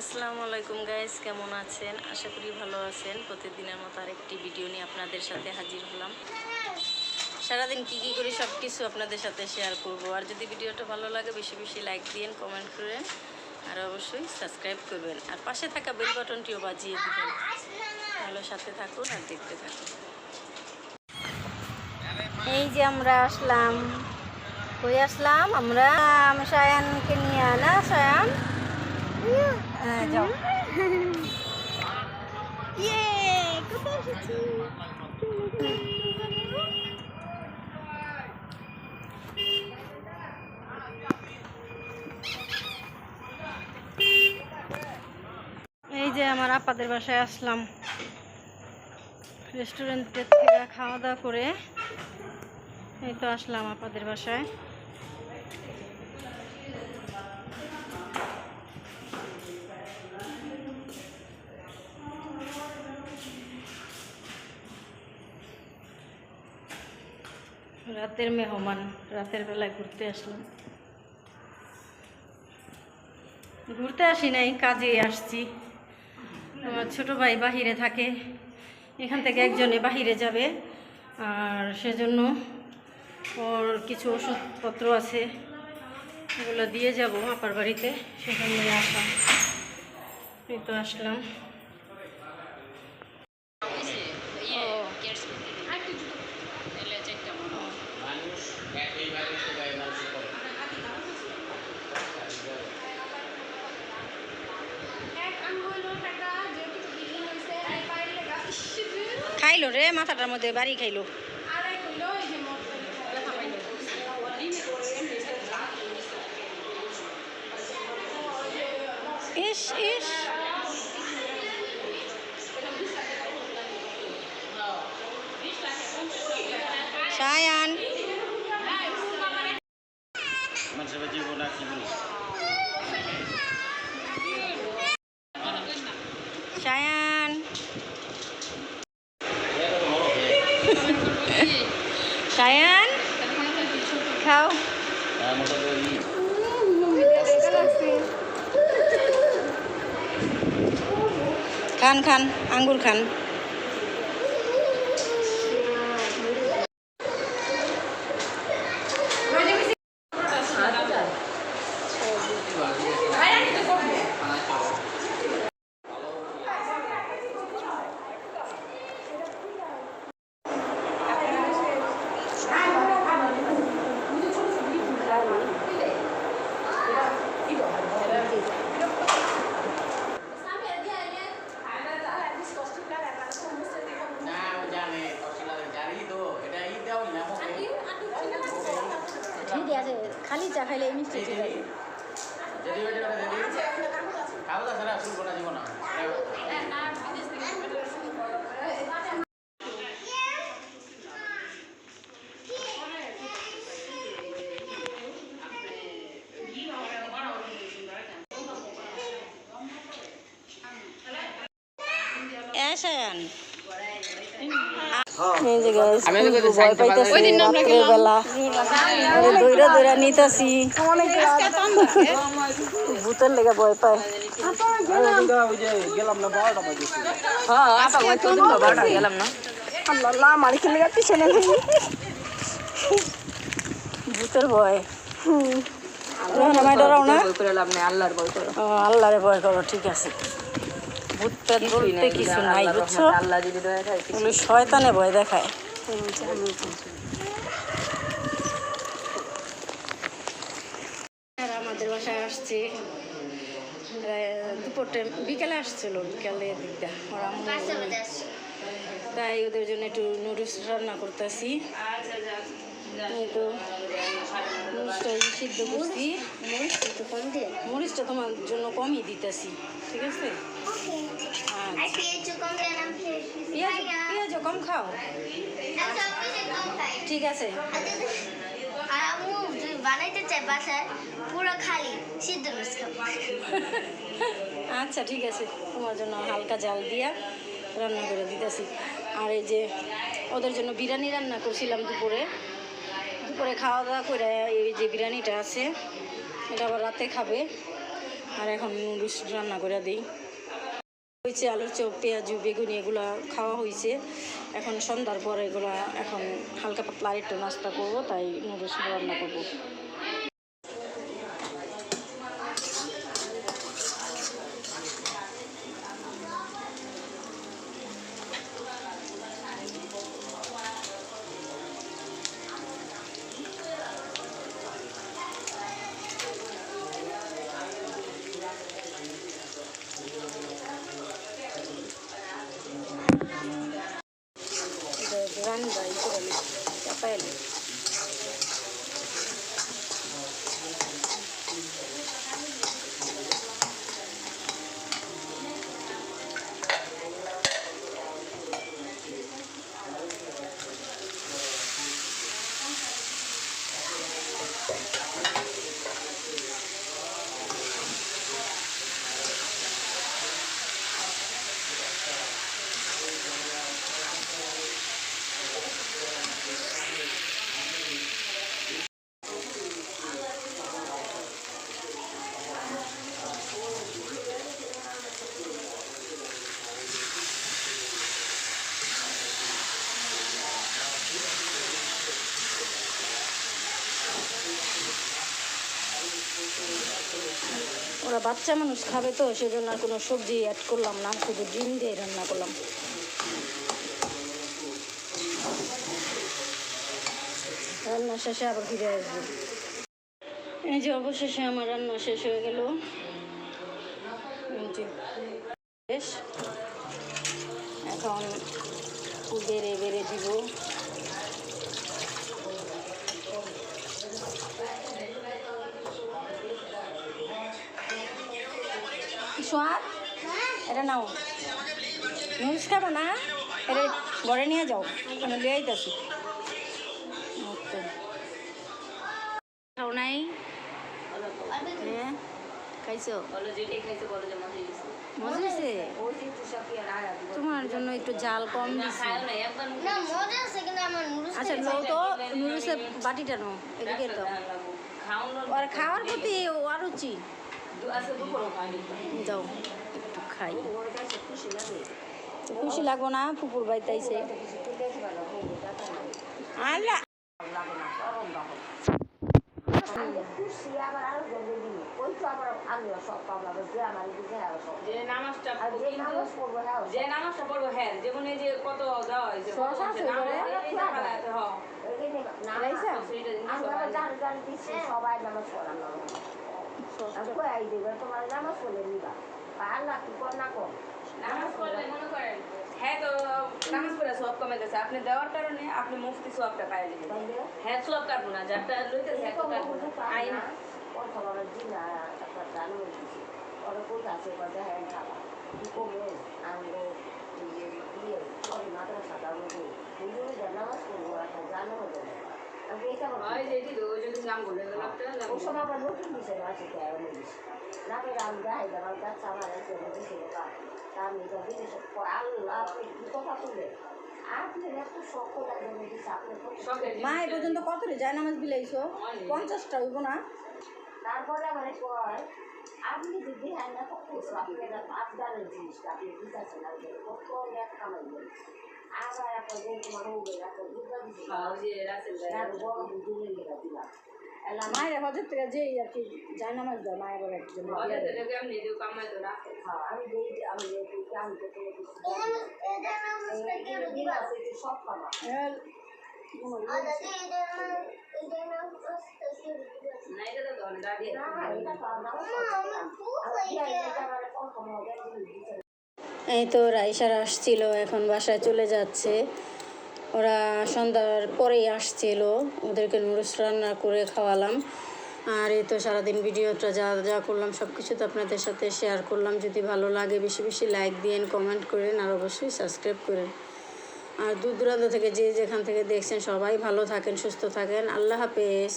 আসসালামু আলাইকুম গাইস, কেমন আছেন? আশা করি ভালো আছেন। প্রতিদিনের মতো আরেকটি ভিডিও নিয়ে আপনাদের সাথে হাজির হলাম। সারাদিন কি করি সব কিছু আপনাদের সাথে শেয়ার করব। আর যদি ভিডিওটা ভালো লাগে বেশি বেশি লাইক দিন, কমেন্ট করেন আর অবশ্যই সাবস্ক্রাইব করবেন। আর পাশে থাকা বেল বাটনটিও বাজিয়ে দিবেন। ভালো সাথে থাকুন আর দেখতে থাকুন। এই যে আমরা আসলাম, কই আসলাম আমরা? সায়ানকে নিয়ে আনা। সায়ান যাও। এই যে আমার আপাদের বাসায় আসলাম, রেস্টুরেন্টের থেকে খাওয়া দাওয়া করে এই তো আসলাম আপাদের বাসায়। রাতের মেহমান, রাতের বেলায় ঘুরতে আসলাম। ঘুরতে আসি নাই, কাজে আসছি। আমার ছোট ভাই বাহিরে থাকে, এখান থেকে একজনে বাহিরে যাবে, আর সেজন্য ওর কিছু ওষুধপত্র আছে, এগুলো দিয়ে যাব আপার বাড়িতে, সেখানে আসলাম। এই তো আসলাম। খাইলো রে, মাথাটার মধ্যে বাড়ি খাইলো। ইস ইস, সায়ান সায়ান সায়ান খাও। খান খান, আঙ্গুর খান। খালি চা খাইলে মিষ্টি ঠিক আছে। ভূতের লেগে ভয় পায়। ভূতের ভয় ডরাও না, আল্লাহরে ভয় করো। ঠিক আছে, ভূত পেট বলতে কিছু নাই, বুঝছো? শয়তানে ভয় দেখায়। আমাদের বাসায় আসছে দুপুরটা, বিকালে আসছিল, বিকালে দিকটা ওরা, তাই ওদের জন্য একটু নুডলস রান্না করতেছি। তো মরিচটা সিদ্ধ করছি, মরিচটা তোমার জন্য কমই দিতেছি, ঠিক আছে? পেঁয়াজও কম খাও, ঠিক আছে? বানাইতে চাই বাসায় পুরো খালি সিদ্ধ মাছ খাবো। আচ্ছা ঠিক আছে, তোমার জন্য হালকা জাল দিয়া রান্না করে দিতেছি। আর এই যে ওদের জন্য বিরিয়ানি রান্না করছিলাম দুপুরে খাওয়া দাওয়া করে, এই যে বিরিয়ানিটা আছে এটা আবার রাতে খাবে। আর এখন নুডলস রান্না করে দিই। হয়েছে আলুর চপ, পেঁয়াজু, বেগুনি এগুলো খাওয়া হয়েছে। এখন সন্ধ্যার পর এগুলো এখন হালকা পাতলা একটু নাস্তা করবো, তাই নুডলস রান্না করবো। রান্না করে চাপাইলে ওরা বাচ্চা মানুষ খাবে তো, সেজন্য আর কোনো সবজি অ্যাড করলাম না, শুধু ডিম দিয়ে রান্না করলাম। রান্না শেষে আবার ফিরে আসবো। এই যে অবশেষে আমার রান্না শেষ হয়ে গেল। বেশ, এখন বেড়ে বেড়ে দিব। সোয়াদ, এটা নাও, নুডলস খাবে না, এটা ঘরে নিয়ে যাও, আমি লিয়ে আইতাছি। খাও নাই? খাইছো? মজা হয়েছে? তোমার জন্য একটু জাল কম দিছি। না মজা আছে কিন্তু আমার নুডলস আচ্ছা লো তো, নুডলসের বাটিটা নো, এদিকে তো আর খাওয়ার প্রতি অরুচি যাও একটু খাই। খুশি লাগবো না, পুকুর বাইতাইছে। আল্লাহ হ্যাঁ তো নামাজ পড়ে সব কমে গেছে, আপনি দেওয়ার কারণে আপনি মুফতি সবটা পাই যাবেন। হ্যাঁ সব কাটবো না, যারটা লইতেছে একটা কাটবো না। আইন হয় যেটি তো ওই যদি নাম বলে গেল একটা মা এ পর্যন্ত কত রে যায় নামাজ বিলাইছো? 50টা হইব না? তারপরে আমার কয় আপনি যদি হ্যাঁ না করতেছো আপনি আপনাদের জিনিসটা আপনি বুঝাচ্ছেন না কত লেখ কামাইবেন আবার একটা যে তোমার হবে একটা বুঝা দিচ্ছি বড় বুঝে লেখা দিলাম মায়ের হজর থেকে যে আর কি যায় নামাজ দেয় মায়ের বলে একজন। আমি সব কামা এই তো রাইসার আসছিল, এখন বাসায় চলে যাচ্ছে। ওরা সন্ধ্যার পরেই আসছিল, ওদেরকে নুডলস রান্না করে খাওয়ালাম। আর এই তো সারাদিন ভিডিওটা যা যা করলাম সব কিছু তো আপনাদের সাথে শেয়ার করলাম। যদি ভালো লাগে বেশি বেশি লাইক দিন, কমেন্ট করেন, আর অবশ্যই সাবস্ক্রাইব করেন। আর দূর দূরান্ত থেকে যে যেখান থেকে দেখছেন সবাই ভালো থাকেন, সুস্থ থাকেন। আল্লাহ হাফেজ।